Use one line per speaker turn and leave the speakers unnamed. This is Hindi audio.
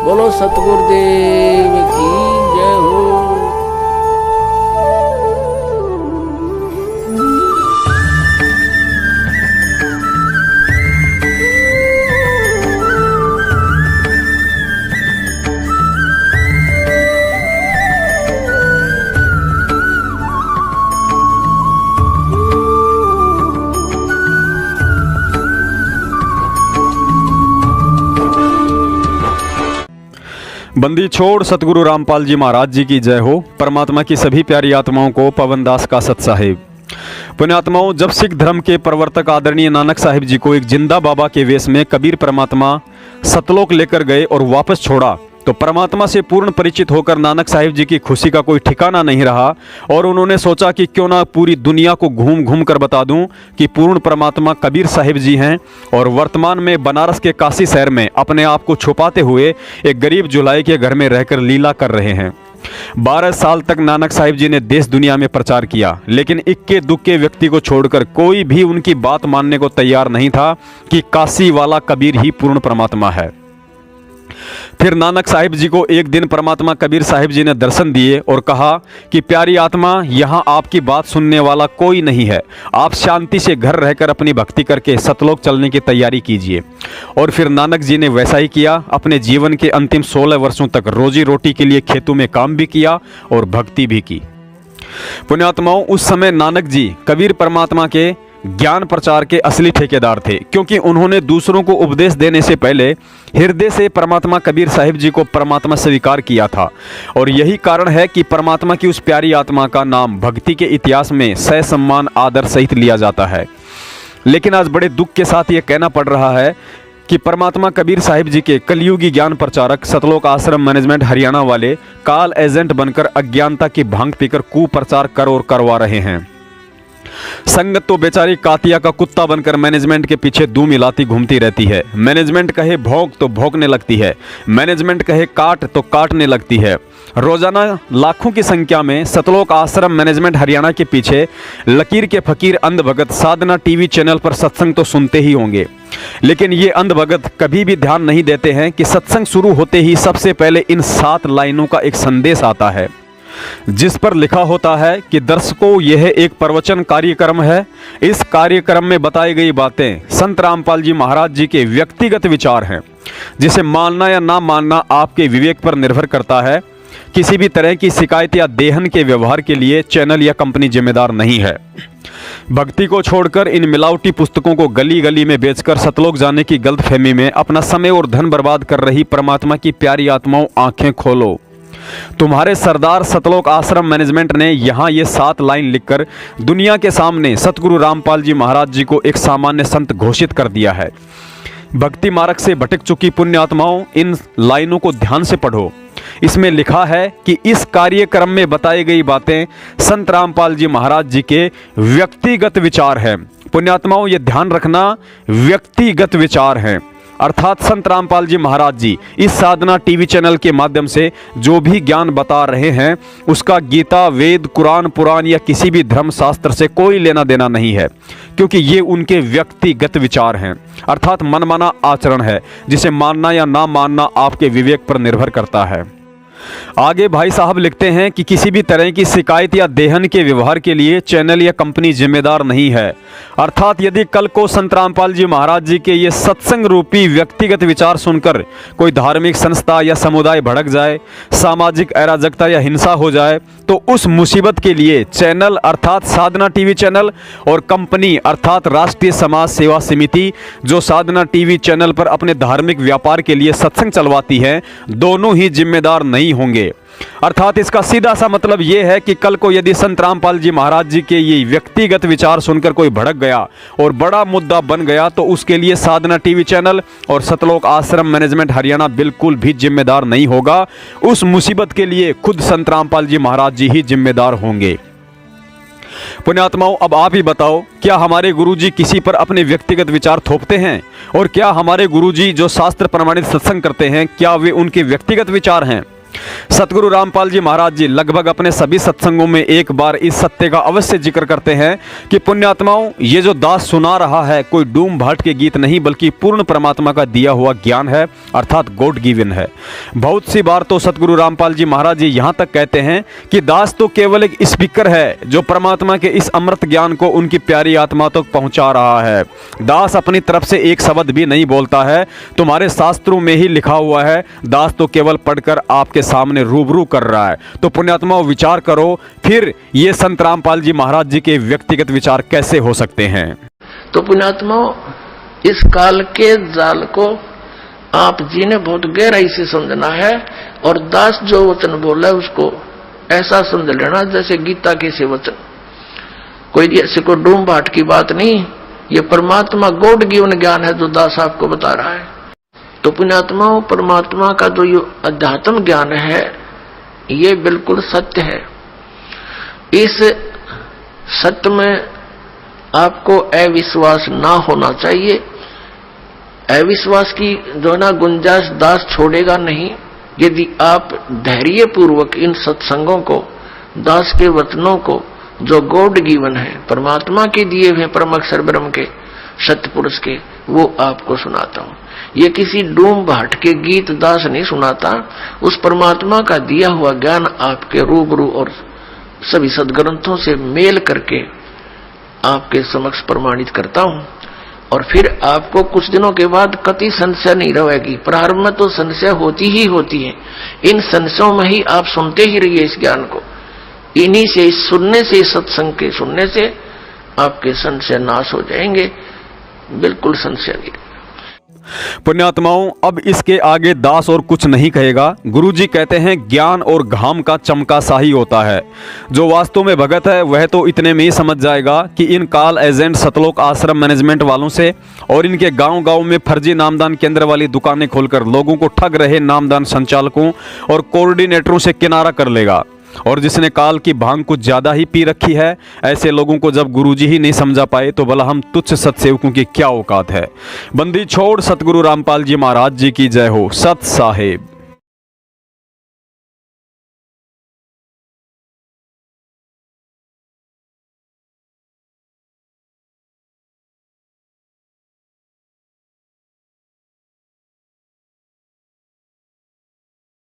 बोलो सतगुरुदेव की जय हो।
बंदी छोड़ सतगुरु रामपाल जी महाराज जी की जय हो। परमात्मा की सभी प्यारी आत्माओं को पवन दास का सत साहिब। पुण्यात्माओं, जब सिख धर्म के प्रवर्तक आदरणीय नानक साहिब जी को एक जिंदा बाबा के वेश में कबीर परमात्मा सतलोक लेकर गए और वापस छोड़ा तो परमात्मा से पूर्ण परिचित होकर नानक साहिब जी की खुशी का कोई ठिकाना नहीं रहा और उन्होंने सोचा कि क्यों ना पूरी दुनिया को घूम घूम कर बता दूं कि पूर्ण परमात्मा कबीर साहिब जी हैं और वर्तमान में बनारस के काशी शहर में अपने आप को छुपाते हुए एक गरीब जुलाई के घर में रहकर लीला कर रहे हैं। 12 साल तक नानक साहिब जी ने देश दुनिया में प्रचार किया, लेकिन इक्के दुक्के व्यक्ति को छोड़कर कोई भी उनकी बात मानने को तैयार नहीं था कि काशी वाला कबीर ही पूर्ण परमात्मा है। फिर नानक साहिब जी को एक दिन परमात्मा कबीर साहिब जी ने दर्शन दिए और कहा कि प्यारी आत्मा, यहाँ आपकी बात सुनने वाला कोई नहीं है, आप शांति से घर रहकर अपनी भक्ति करके सतलोक चलने की तैयारी कीजिए। और फिर नानक जी ने वैसा ही किया। अपने जीवन के अंतिम 16 वर्षों तक रोजी रोटी के लिए खेतों में काम भी किया और भक्ति भी की। पुण्यात्माओं, उस समय नानक जी कबीर परमात्मा के ज्ञान प्रचार के असली ठेकेदार थे, क्योंकि उन्होंने दूसरों को उपदेश देने से पहले हृदय से परमात्मा कबीर साहिब जी को परमात्मा स्वीकार किया था। और यही कारण है कि परमात्मा की उस प्यारी आत्मा का नाम भक्ति के इतिहास में सह सम्मान आदर सहित लिया जाता है। लेकिन आज बड़े दुख के साथ ये कहना पड़ रहा है कि परमात्मा कबीर साहिब जी के कलयुगी ज्ञान प्रचारक सतलोक आश्रम मैनेजमेंट हरियाणा वाले काल एजेंट बनकर अज्ञानता की भांग पीकर कुप्रचार कर और करवा रहे हैं। संगत तो बेचारी कातिया का कुत्ता बनकर मैनेजमेंट के पीछे दूं मिलाती घूमती रहती है। मैनेजमेंट कहे भौंक तो भौंकने लगती है, मैनेजमेंट कहे काट तो काटने लगती है। रोजाना लाखों की संख्या में सतलोक आश्रम मैनेजमेंट हरियाणा के पीछे लकीर के फकीर अंध भगत साधना टीवी चैनल पर सत्संग तो सुनते ही होंगे, लेकिन ये अंध भगत कभी भी ध्यान नहीं देते हैं कि सत्संग शुरू होते ही सबसे पहले इन 7 लाइनों का एक संदेश आता है, जिस पर लिखा होता है कि दर्शकों, यह एक प्रवचन कार्यक्रम है। इस कार्यक्रम में बताई गई बातें संत रामपाल जी महाराज जी के व्यक्तिगत विचार हैं, जिसे मानना या ना मानना आपके विवेक पर निर्भर करता है। किसी भी तरह की शिकायत या देहन के व्यवहार के लिए चैनल या कंपनी जिम्मेदार नहीं है। भक्ति को छोड़कर इन मिलावटी पुस्तकों को गली गली में बेचकर सतलोक जाने की गलतफहमी में अपना समय और धन बर्बाद कर रही परमात्मा की प्यारी आत्माओं, आंखें खोलो। तुम्हारे सरदार सतलोक आश्रम मैनेजमेंट ने यहाँ ये 7 लाइन लिखकर दुनिया के सामने सतगुरु रामपाल जी महाराज जी को एक सामान्य संत घोषित कर दिया है। भक्ति मार्ग से भटक चुकी पुण्य आत्माओं, इन लाइनों को ध्यान से पढ़ो। इसमें लिखा है कि इस कार्यक्रम में बताई गई बातें संत रामपाल जी महाराज जी के व्यक्तिगत विचार हैं। पुण्यात्माओं, ये ध्यान रखना, व्यक्तिगत विचार हैं। अर्थात संत रामपाल जी महाराज जी इस साधना टीवी चैनल के माध्यम से जो भी ज्ञान बता रहे हैं उसका गीता, वेद, कुरान, पुराण या किसी भी धर्म शास्त्र से कोई लेना देना नहीं है, क्योंकि ये उनके व्यक्तिगत विचार हैं। अर्थात मनमाना आचरण है, जिसे मानना या ना मानना आपके विवेक पर निर्भर करता है। आगे भाई साहब लिखते हैं कि किसी भी तरह की शिकायत या देहन के व्यवहार के लिए चैनल या कंपनी जिम्मेदार नहीं है। अर्थात यदि कल को संत रामपाल जी महाराज जी के ये सत्संग रूपी व्यक्तिगत विचार सुनकर कोई धार्मिक संस्था या समुदाय भड़क जाए, सामाजिक अराजकता या हिंसा हो जाए, तो उस मुसीबत के लिए चैनल अर्थात साधना टीवी चैनल और कंपनी अर्थात राष्ट्रीय समाज सेवा समिति जो साधना टीवी चैनल पर अपने धार्मिक व्यापार के लिए सत्संग चलवाती है, दोनों ही जिम्मेदार नहीं होंगे। अर्थात इसका सीधा सा मतलब यह है कि कल को यदि संत रामपाल जी महाराज जी के ये व्यक्तिगत विचार सुनकर कोई भड़क गया और बड़ा मुद्दा बन गया, तो उसके लिए साधना टीवी चैनल और सतलोक आश्रम मैनेजमेंट हरियाणा बिल्कुल भी जिम्मेदार नहीं होगा। उस मुसीबत के लिए खुद संत रामपाल जी महाराज जी ही जिम्मेदार होंगे। पुण्यात्माओं, अब आप ही बताओ, क्या हमारे गुरुजी किसी पर अपने व्यक्तिगत विचार थोपते हैं? और क्या हमारे गुरुजी जो शास्त्र प्रमाणित सत्संग करते हैं, क्या वे उनके व्यक्तिगत विचार हैं? सतगुरु रामपाल जी महाराज जी लगभग अपने सभी सत्संगों में एक बार इस सत्य का अवश्य जिक्र करते हैं कि पुण्यात्माओं, ये जो दास सुना रहा है कोई डूम भाट के गीत नहीं बल्कि पूर्ण परमात्मा का दिया हुआ ज्ञान है, अर्थात गॉड गिवन है। बहुत सी बार तो सतगुरु रामपाल जी महाराज जी यहाँ तक कहते हैं कि दास तो केवल एक स्पीकर है जो परमात्मा के इस अमृत ज्ञान को उनकी प्यारी आत्मा तक पहुँचा रहा है। दास अपनी तरफ से एक शब्द भी नहीं बोलता है, तुम्हारे शास्त्रों में ही लिखा हुआ है, दास तो केवल पढ़कर आपके सामने रूबरू कर रहा है। तो पुण्यात्माओं, विचार करो फिर ये संत रामपाल जी महाराज जी के व्यक्तिगत विचार कैसे हो सकते हैं।
तो पुण्यात्माओं, इस काल के जाल को आप जी ने बहुत गहराई से समझना है और दास जो वचन बोला है उसको ऐसा समझ लेना जैसे गीता के से वचन, कोई ऐसे को डूम भाट की बात नहीं, ये परमात्मा गॉड गिवन ज्ञान है जो दास आपको बता रहा है। तो पुण्यात्माओं, परमात्मा का जो ये अध्यात्म ज्ञान है ये बिल्कुल सत्य है। इस सत्य में आपको अविश्वास ना होना चाहिए। अविश्वास की जो ना गुंजाइश दास छोड़ेगा नहीं। यदि आप धैर्य पूर्वक इन सत्संगों को, दास के वचनों को जो गॉड गिवन है, परमात्मा के दिए हुए परम अक्षर ब्रह्म के सत्य पुरुष के, वो आपको सुनाता हूं। ये किसी डूम भाट के गीत दास नहीं सुनाता, उस परमात्मा का दिया हुआ ज्ञान आपके रूबरू और सभी सदग्रंथों से मेल करके आपके समक्ष प्रमाणित करता हूं। और फिर आपको कुछ दिनों के बाद कति संशय नहीं रहेगी। प्रारंभ में तो संशय होती ही होती है, इन संशयों में ही आप सुनते ही रहिए इस ज्ञान को। इन्हीं से, सुनने से, सत्संग के सुनने से आपके संशय नाश हो जाएंगे, बिल्कुल संशय नहीं।
पुण्यात्माओं, अब इसके आगे दास और कुछ नहीं कहेगा। गुरुजी कहते हैं ज्ञान और घाम का चमका सा ही होता है। जो वास्तव में भगत है वह तो इतने में ही समझ जाएगा कि इन काल एजेंट सतलोक आश्रम मैनेजमेंट वालों से और इनके गांव-गांव में फर्जी नामदान केंद्र वाली दुकानें खोलकर लोगों को ठग रहे नामदान संचालकों और कोऑर्डिनेटरों से किनारा कर लेगा। और जिसने काल की भांग कुछ ज्यादा ही पी रखी है, ऐसे लोगों को जब गुरुजी ही नहीं समझा पाए तो भला हम तुच्छ सत्सेवकों की क्या औकात है। बंदी छोड़ सतगुरु रामपाल जी महाराज जी की जय हो। सत साहेब।